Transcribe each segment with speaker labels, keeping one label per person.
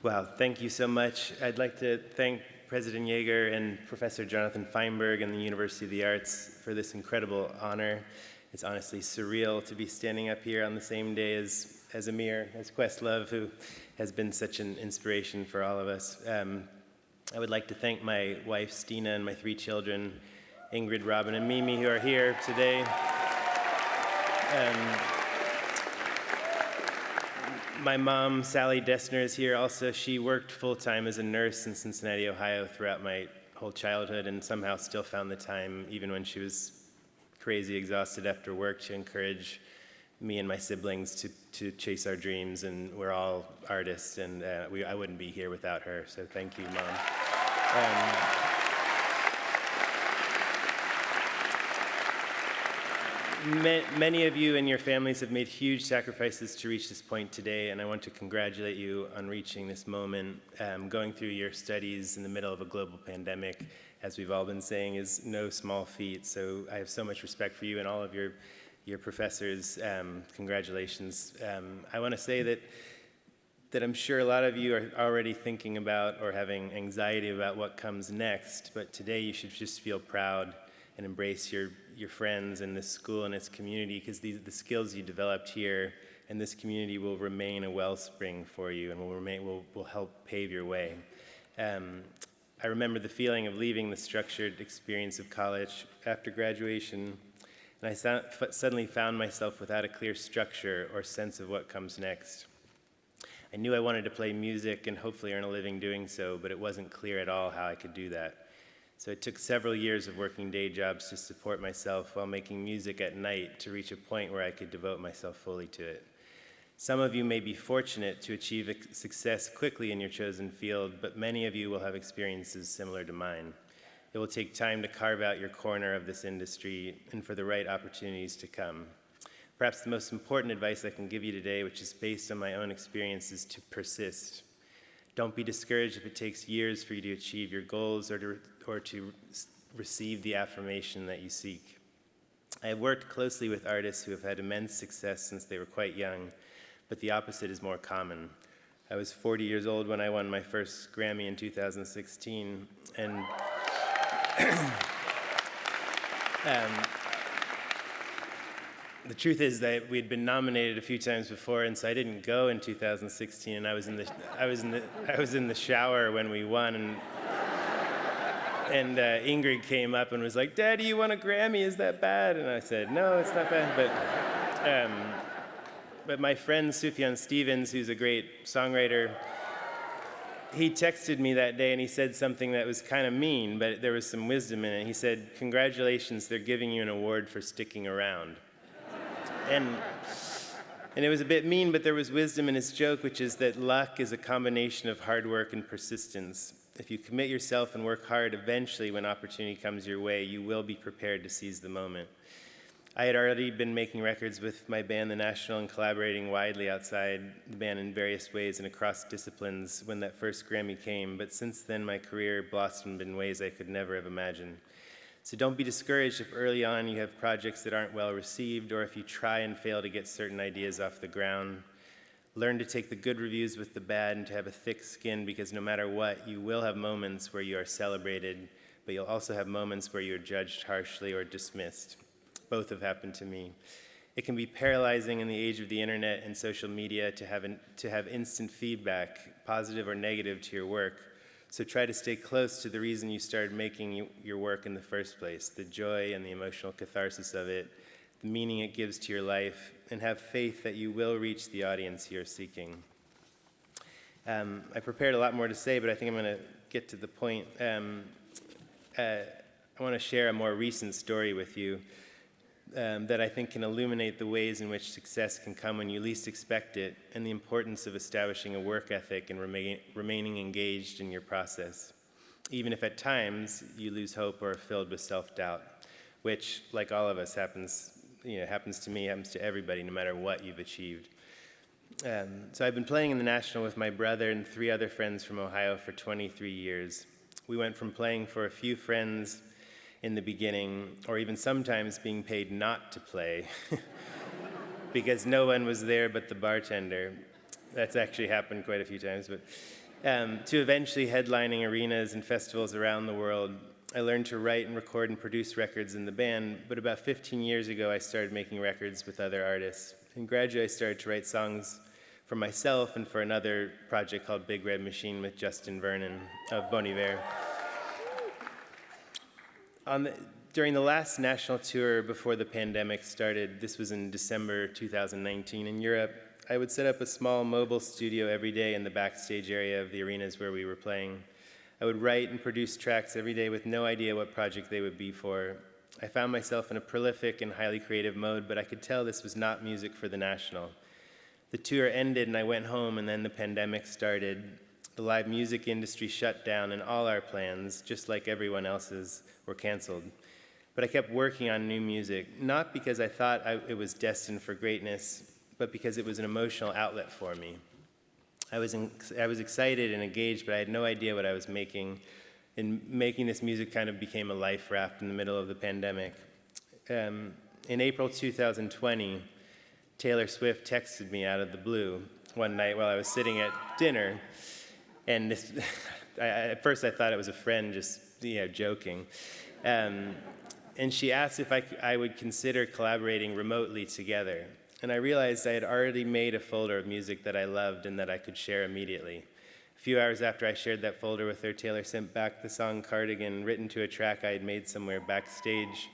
Speaker 1: Wow, thank you so much. I'd like to thank President Yeager and Professor Jonathan Feinberg and the University of the Arts for this incredible honor. It's honestly surreal to be standing up here on the same day as Amir, as Questlove, who has been such an inspiration for all of us. I would like to thank my wife, Stina, and my 3 children, Ingrid, Robin, and Mimi, who are here today. My mom, Sally Dessner, is here also. She worked full-time as a nurse in Cincinnati, Ohio throughout my whole childhood and somehow still found the time, even when she was crazy exhausted after work, to encourage me and my siblings to chase our dreams. And we're all artists, and I wouldn't be here without her, so thank you, Mom. Many of you and your families have made huge sacrifices to reach this point today, and I want to congratulate you on reaching this moment. Going through your studies in the middle of a global pandemic, as we've all been saying, is no small feat. So I have so much respect for you and all of your professors. Congratulations. I want to say that I'm sure a lot of you are already thinking about or having anxiety about what comes next, but today you should just feel proud and embrace your friends and this school and its community, because the skills you developed here and this community will remain a wellspring for you and will help pave your way. I remember the feeling of leaving the structured experience of college after graduation, and I suddenly found myself without a clear structure or sense of what comes next. I knew I wanted to play music and hopefully earn a living doing so, but it wasn't clear at all how I could do that. So it took several years of working day jobs to support myself while making music at night to reach a point where I could devote myself fully to it. Some of you may be fortunate to achieve success quickly in your chosen field, but many of you will have experiences similar to mine. It will take time to carve out your corner of this industry and for the right opportunities to come. Perhaps the most important advice I can give you today, which is based on my own experience, is to persist. Don't be discouraged if it takes years for you to achieve your goals or to receive the affirmation that you seek. I have worked closely with artists who have had immense success since they were quite young, but the opposite is more common. I was 40 years old when I won my first Grammy in 2016, and the truth is that we had been nominated a few times before, and so I didn't go in 2016. And I was in the shower when we won, and Ingrid came up and was like, "Daddy, you won a Grammy? Is that bad?" And I said, "No, it's not bad." But my friend Sufjan Stevens, who's a great songwriter, he texted me that day and he said something that was kind of mean, but there was some wisdom in it. He said, "Congratulations, they're giving you an award for sticking around." And it was a bit mean, but there was wisdom in his joke, which is that luck is a combination of hard work and persistence. If you commit yourself and work hard, eventually when opportunity comes your way, you will be prepared to seize the moment. I had already been making records with my band, The National, and collaborating widely outside the band in various ways and across disciplines when that first Grammy came, but since then my career blossomed in ways I could never have imagined. So don't be discouraged if early on you have projects that aren't well received, or if you try and fail to get certain ideas off the ground. Learn to take the good reviews with the bad and to have a thick skin, because no matter what, you will have moments where you are celebrated, but you'll also have moments where you're judged harshly or dismissed. Both have happened to me. It can be paralyzing in the age of the internet and social media to have instant feedback, positive or negative, to your work. So try to stay close to the reason you started making your work in the first place, the joy and the emotional catharsis of it, the meaning it gives to your life, and have faith that you will reach the audience you're seeking. I prepared a lot more to say, but I think I'm going to get to the point. I want to share a more recent story with you that I think can illuminate the ways in which success can come when you least expect it, and the importance of establishing a work ethic and remaining engaged in your process, even if at times you lose hope or are filled with self-doubt, which, like all of us, happens to me, happens to everybody, no matter what you've achieved. So I've been playing in the National with my brother and 3 other friends from Ohio for 23 years. We went from playing for a few friends in the beginning, or even sometimes being paid not to play because no one was there but the bartender. That's actually happened quite a few times, but to eventually headlining arenas and festivals around the world. I learned to write and record and produce records in the band, but about 15 years ago, I started making records with other artists. And gradually, I started to write songs for myself and for another project called Big Red Machine with Justin Vernon of Bon Iver. During the last national tour before the pandemic started, this was in December 2019 in Europe, I would set up a small mobile studio every day in the backstage area of the arenas where we were playing. I would write and produce tracks every day with no idea what project they would be for. I found myself in a prolific and highly creative mode, but I could tell this was not music for the National. The tour ended and I went home, and then the pandemic started. The live music industry shut down and all our plans, just like everyone else's, were canceled. But I kept working on new music, not because I thought it was destined for greatness, but because it was an emotional outlet for me. I was excited and engaged, but I had no idea what I was making. And making this music kind of became a life raft in the middle of the pandemic. In April 2020, Taylor Swift texted me out of the blue one night while I was sitting at dinner. And at first I thought it was a friend just joking. And she asked if I would consider collaborating remotely together. And I realized I had already made a folder of music that I loved and that I could share immediately. A few hours after I shared that folder with her, Taylor sent back the song Cardigan, written to a track I had made somewhere backstage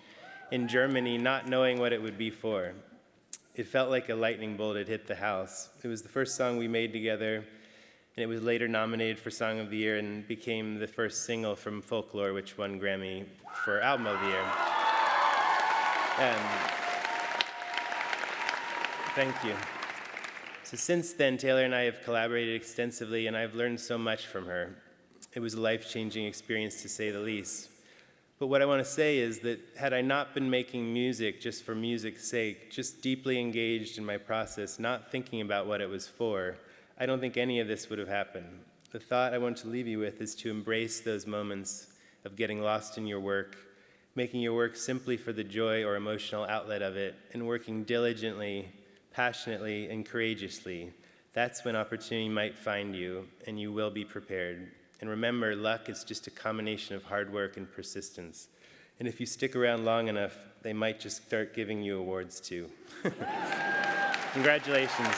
Speaker 1: in Germany, not knowing what it would be for. It felt like a lightning bolt had hit the house. It was the first song we made together, and it was later nominated for Song of the Year and became the first single from Folklore, which won Grammy for Album of the Year. Thank you. So since then, Taylor and I have collaborated extensively, and I've learned so much from her. It was a life-changing experience, to say the least. But what I want to say is that had I not been making music just for music's sake, just deeply engaged in my process, not thinking about what it was for, I don't think any of this would have happened. The thought I want to leave you with is to embrace those moments of getting lost in your work, making your work simply for the joy or emotional outlet of it, and working diligently, passionately, and courageously. That's when opportunity might find you, and you will be prepared. And remember, luck is just a combination of hard work and persistence. And if you stick around long enough, they might just start giving you awards too. Congratulations.